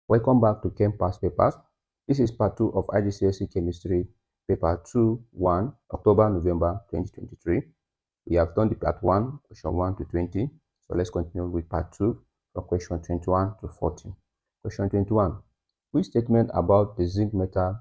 Welcome back to Chem Past Papers. This is part 2 of IGCSE Chemistry, paper 2-1, October-November 2023. We have done the part 1, question 1 to 20. So let's continue with part 2 from question 21 to 40. Question 21. Which statement about the zinc metal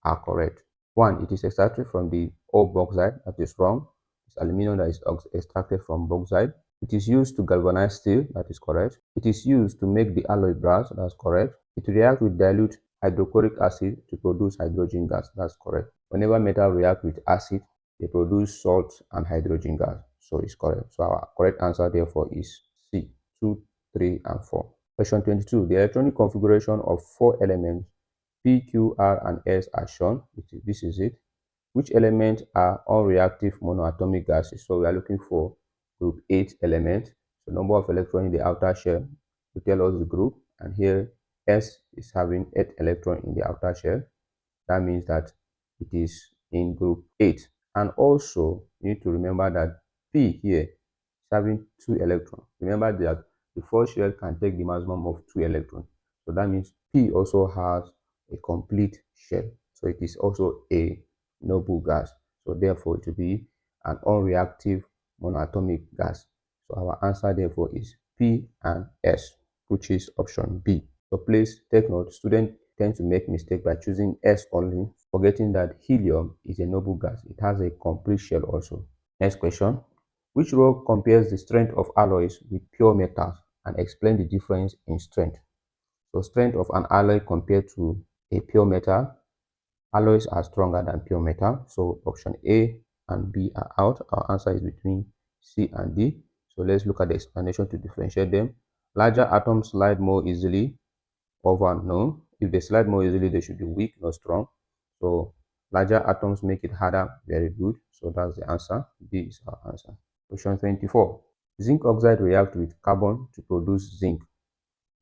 are correct? 1. It is extracted from the ore bauxite. That is wrong. It's aluminum that is extracted from bauxite. It is used to galvanize steel. That is correct. It is used to make the alloy brass. That's correct. It reacts with dilute hydrochloric acid to produce hydrogen gas. That's correct. Whenever metal reacts with acid, they produce salt and hydrogen gas. So it's correct. So our correct answer therefore is C, 2, 3, and 4. Question 22. The electronic configuration of 4 elements P, Q, R, and S are shown. This is it. Which elements are unreactive monoatomic gases? So we are looking for group 8 elements. So number of electrons in the outer shell to tell us the group. And here S is having 8 electrons in the outer shell. That means that it is in group 8. And also you need to remember that P here is having 2 electrons. Remember that the first shell can take the maximum of 2 electrons. So that means P also has a complete shell. So it is also a noble gas. So therefore it will be an unreactive monoatomic gas. So our answer therefore is P and S, which is option B. So please take note, students tend to make mistake by choosing S only, forgetting that helium is a noble gas. It has a complete shell also. Next question. Which row compares the strength of alloys with pure metals and explain the difference in strength? So strength of an alloy compared to a pure metal. Alloys are stronger than pure metal. So option A and B are out. Our answer is between C and D. So let's look at the explanation to differentiate them. Larger atoms slide more easily. Over, no. If they slide more easily, they should be weak, not strong. So larger atoms make it harder. Very good. So that's the answer. D is our answer. Question 24. Zinc oxide reacts with carbon to produce zinc.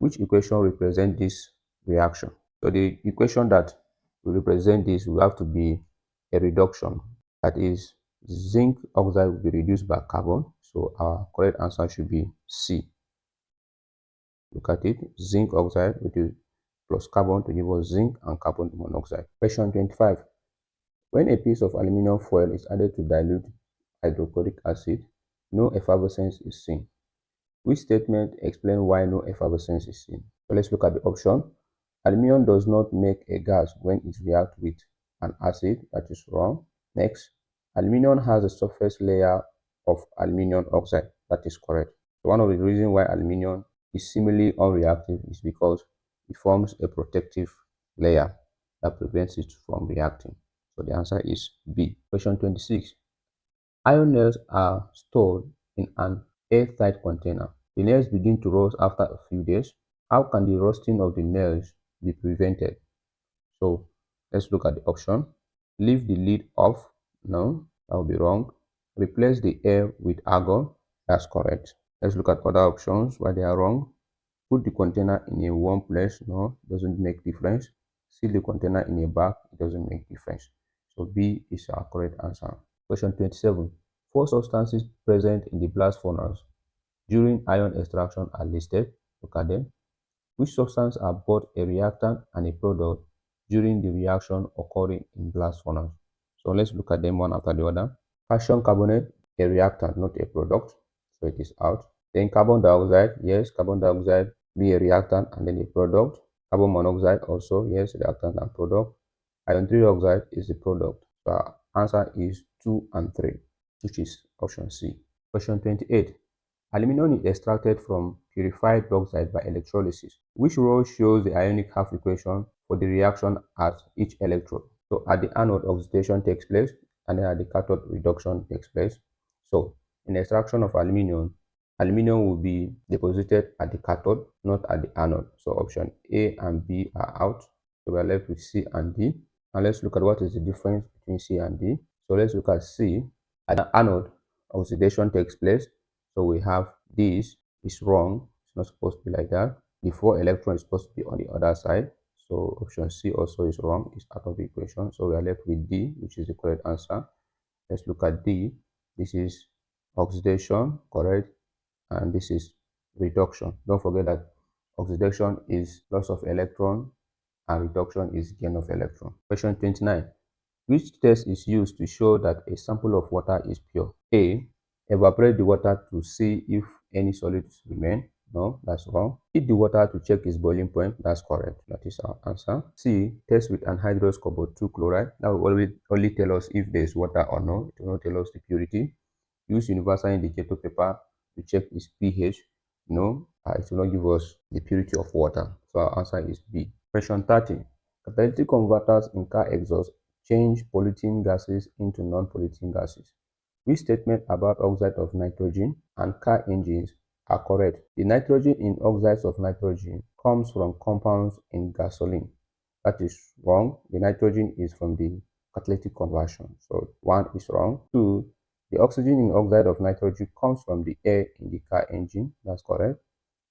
Which equation represents this reaction? So the equation that will represent this will have to be a reduction. That is, zinc oxide will be reduced by carbon. So our correct answer should be C. Look at it. Zinc oxide plus carbon to give us zinc and carbon monoxide. Question 25. When a piece of aluminum foil is added to dilute hydrochloric acid, no effervescence is seen. Which statement explains why no effervescence is seen? So let's look at the option. Aluminum does not make a gas when it reacts with an acid. That is wrong. Next, aluminum has a surface layer of aluminum oxide. That is correct. So one of the reasons why aluminum is similarly unreactive is because it forms a protective layer that prevents it from reacting. So the answer is B. Question 26. Iron nails are stored in an airtight container. The nails begin to rust after a few days. How can the rusting of the nails be prevented? So let's look at the option. Leave the lid off. No, that will be wrong. Replace the air with argon. That's correct. Let's look at other options why they are wrong. Put the container in a warm place. No, doesn't make difference. Seal the container in a bag. It doesn't make difference. So B is our correct answer. Question 27. 4 substances present in the blast furnace during iron extraction are listed. Look at them. Which substance are both a reactant and a product during the reaction occurring in blast furnace? So let's look at them one after the other. Calcium carbonate, a reactant, not a product. So it is out. Then carbon dioxide, yes, carbon dioxide be a reactant and then a product. Carbon monoxide also, yes, reactant and product. Iron trioxide is the product. So our answer is 2 and 3, which is option C. Question 28. Aluminum is extracted from purified bauxite by electrolysis. Which row shows the ionic half equation for the reaction at each electrode? So at the anode, oxidation takes place, and then at the cathode, reduction takes place. So in extraction of aluminum, aluminum will be deposited at the cathode, not at the anode. So option A and B are out. So we are left with C and D. And let's look at what is the difference between C and D. So let's look at C. At the anode, oxidation takes place. So we have this is wrong. It's not supposed to be like that. The 4 electron is supposed to be on the other side. So option C also is wrong. It's out of the equation. So we are left with D, which is the correct answer. Let's look at D. This is oxidation, correct. And this is reduction. Don't forget that Oxidation is loss of electron and reduction is gain of electron. Question 29. Which test is used to show that a sample of water is pure? A. Evaporate the water to see if any solids remain. No, that's wrong. Heat the water to check its boiling point. That's correct. That is our answer. C. Test with anhydrous cobalt 2 chloride. That will only tell us if there is water or no. It will not tell us the purity. Use universal indicator paper to check its pH. No, it will not give us the purity of water. So our answer is B. Question 30. Catalytic converters in car exhaust change polluting gases into non-polluting gases. Which statement about oxide of nitrogen and car engines are correct? The nitrogen in oxides of nitrogen comes from compounds in gasoline. That is wrong. The nitrogen is from the catalytic conversion. So 1 is wrong. 2. The oxygen in oxide of nitrogen comes from the air in the car engine. That's correct.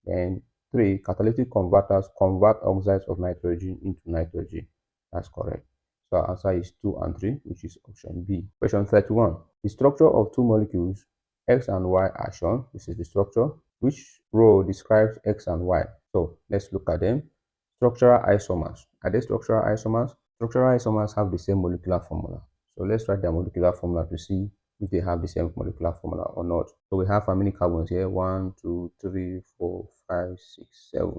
Then 3. Catalytic converters convert oxides of nitrogen into nitrogen. That's correct. So our answer is 2 and 3, which is option B. Question 31. The structure of two molecules, X and Y, are shown. This is the structure. Which row describes X and Y? So let's look at them. Structural isomers. Are they structural isomers? Structural isomers have the same molecular formula. So let's write their molecular formula to see if they have the same molecular formula or not. So we have how many carbons here? 1, 2, 3, 4, 5, 6, 7.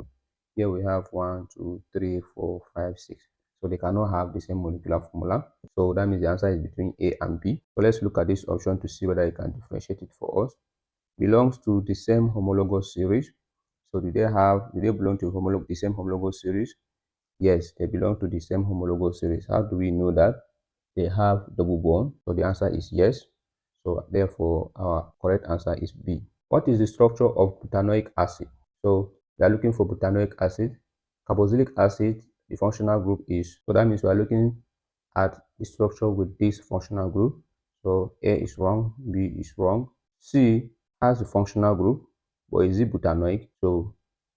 Here we have 1, 2, 3, 4, 5, 6. So they cannot have the same molecular formula. So that means the answer is between A and B. So let's look at this option to see whether it can differentiate it for us. Belongs to the same homologous series. So do they belong to the same homologous series? Yes, they belong to the same homologous series. How do we know that? They have double bond. So the answer is yes. So therefore, our correct answer is B. What is the structure of butanoic acid? So we are looking for butanoic acid. Carboxylic acid, the functional group is, so that means we are looking at the structure with this functional group. So A is wrong, B is wrong. C has the functional group, but is it butanoic? So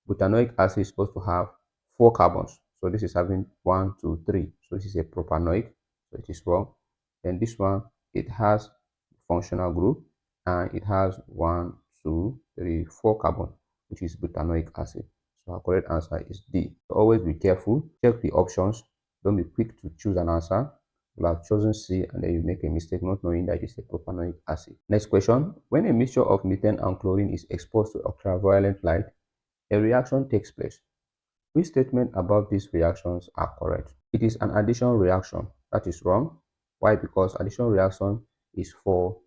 butanoic acid is supposed to have 4 carbons. So this is having 1, 2, 3. So this is a propanoic. So it is wrong. Then this one, it has functional group and it has 1, 2, 3, 4 carbon, which is butanoic acid. So our correct answer is D. So always be careful. Check the options. Don't be quick to choose an answer. You have chosen C and then you make a mistake not knowing that it's a propanoic acid. Next question. When a mixture of methane and chlorine is exposed to ultraviolet light, a reaction takes place. Which statement about these reactions are correct? It is an addition reaction. That is wrong. Why? Because addition reaction is for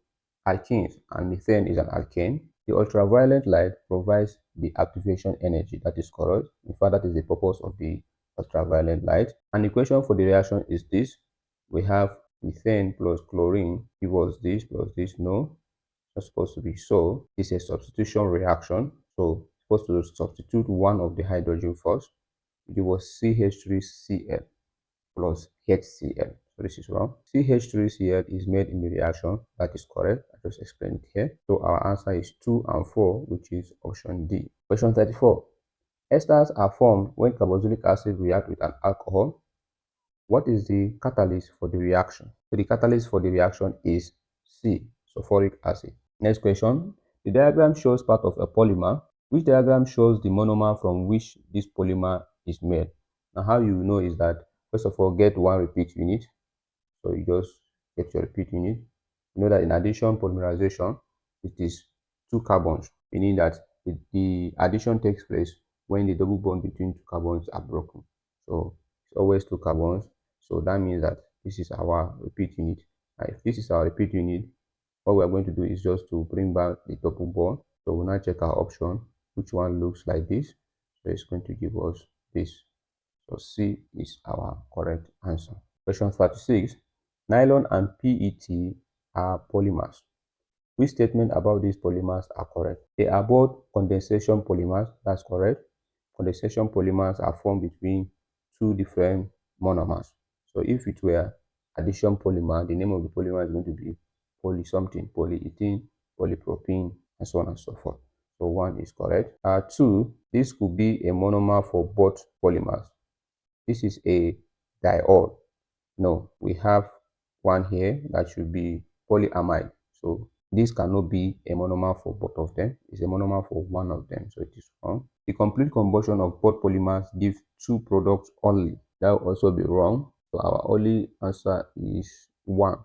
alkenes and methane is an alkane. The ultraviolet light provides the activation energy. That is correct. In fact, that is the purpose of the ultraviolet light. And the equation for the reaction is this. We have methane plus chlorine give us this plus this. No, it's not supposed to be so. It's a substitution reaction. So supposed to substitute one of the hydrogen first. Give us CH3Cl plus HCl. So this is wrong. CH3Cl is made in the reaction. That is correct. I just explained it here. So our answer is 2 and 4, which is option D. Question 34. Esters are formed when carboxylic acid reacts with an alcohol. What is the catalyst for the reaction? So the catalyst for the reaction is C, sulfuric acid. Next question. The diagram shows part of a polymer. Which diagram shows the monomer from which this polymer is made? Now how you know is that, first of all, get one repeat unit. So you just get your repeat unit. You know that in addition polymerization, it is 2 carbons, meaning that the addition takes place when the double bond between 2 carbons are broken. So it's always 2 carbons. So that means that this is our repeat unit. And if this is our repeat unit, what we are going to do is just to bring back the double bond. So we'll now check our option, which one looks like this. So it's going to give us this. So C is our correct answer. Question 36. Nylon and PET are polymers. Which statement about these polymers are correct? They are both condensation polymers. That's correct. Condensation polymers are formed between 2 different monomers. So if it were addition polymer, the name of the polymer is going to be poly something, polyethylene, polypropylene, and so on and so forth. So 1 is correct. 2, this could be a monomer for both polymers. This is a diol. No, we have one here that should be polyamide. So This cannot be a monomer for both of them. It's a monomer for one of them, so it is wrong. The complete combustion of both polymers gives two products only. That will also be wrong. So our only answer is 1.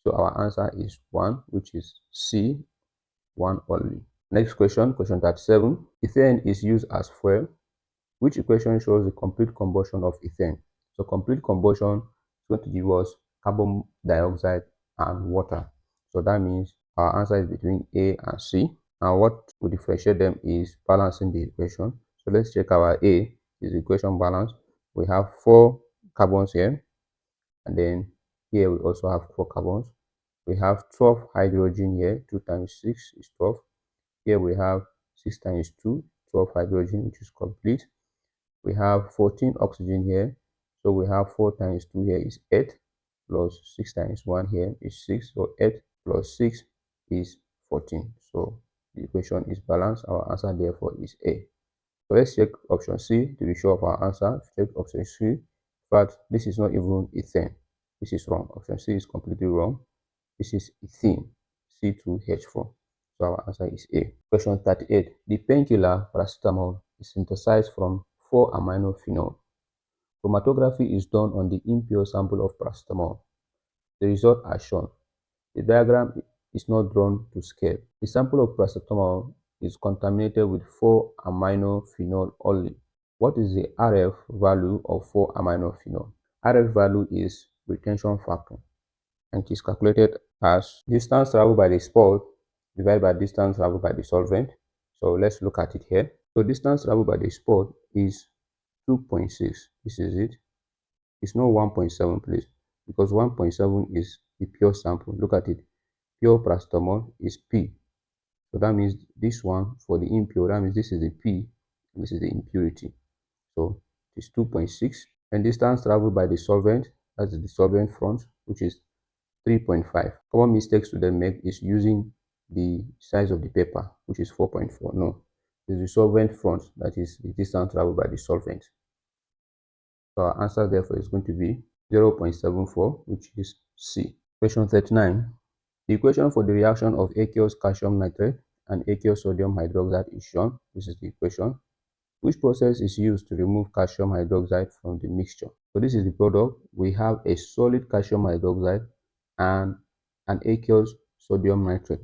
So our answer is 1, which is C, 1 only. Next question, question 37. Ethane is used as fuel. Which equation shows the complete combustion of ethane? So complete combustion is going to give us carbon dioxide and water. So that means our answer is between A and C. And what will differentiate them is balancing the equation. So let's check our A is equation balance. We have 4 carbons here, and then here we also have 4 carbons. We have 12 hydrogen here. 2 times 6 is 12. Here we have 6 times 2, 12 hydrogen, which is complete. We have 14 oxygen here, so we have 4 times 2 here is 8, plus 6 times 1 here is 6, so 8 plus 6 is 14. So the equation is balanced. Our answer therefore is A. So let's check option C to be sure of our answer. Check option C, but this is not even ethane. This is wrong. Option C is completely wrong. This is ethene, C2H4. So our answer is A. Question 38. The painkiller paracetamol is synthesized from 4-aminophenol. Chromatography is done on the impure sample of paracetamol. The results are shown. The diagram is not drawn to scale. The sample of paracetamol is contaminated with 4-aminophenol only. What is the RF value of 4-aminophenol? RF value is retention factor, and it is calculated as distance traveled by the spot divided by distance traveled by the solvent. So let's look at it here. So distance traveled by the spot is 2.6. This is it. It's not 1.7, please, because 1.7 is the pure sample. Look at it. Pure paracetamol is P. So that means this one for the impure, that means this is the P, and this is the impurity. So it's 2.6. And distance traveled by the solvent, that's the solvent front, which is 3.5. Common mistakes to them make is using the size of the paper, which is 4.4. No, it's the solvent front, that is the distance traveled by the solvent. So our answer therefore is going to be 0.74, which is C. Question 39. The equation for the reaction of aqueous calcium nitrate and aqueous sodium hydroxide is shown. This is the equation. Which process is used to remove calcium hydroxide from the mixture? So this is the product. We have a solid calcium hydroxide and an aqueous sodium nitrate.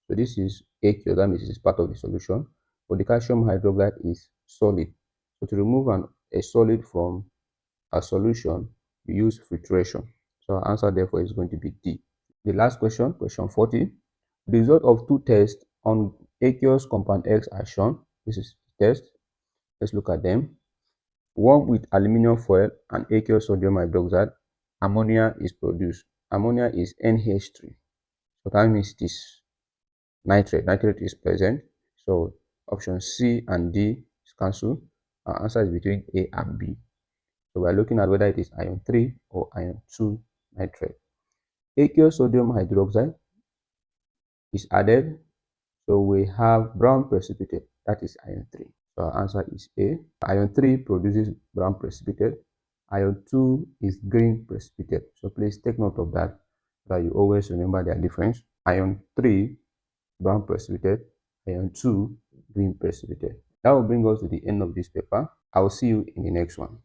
So this is aqueous, that means it's part of the solution, but the calcium hydroxide is solid. So to remove a solid from a solution, we use filtration. So our answer therefore is going to be D. The last question, question 40. The result of 2 tests on aqueous compound X are shown. This is the test. Let's look at them. One with aluminum foil and aqueous sodium hydroxide, ammonia is produced. Ammonia is NH3. So that means this nitrate. Nitrate is present. So option C and D is cancelled. Our answer is between A and B. So we are looking at whether it is ion 3 or ion 2 nitrate. Aqueous sodium hydroxide is added. So we have brown precipitate, that is ion 3. So our answer is A. Ion 3 produces brown precipitate. Ion 2 is green precipitate. So please take note of that, so that you always remember their difference. Ion 3, brown precipitate. Ion 2, green precipitate. That will bring us to the end of this paper. I will see you in the next one.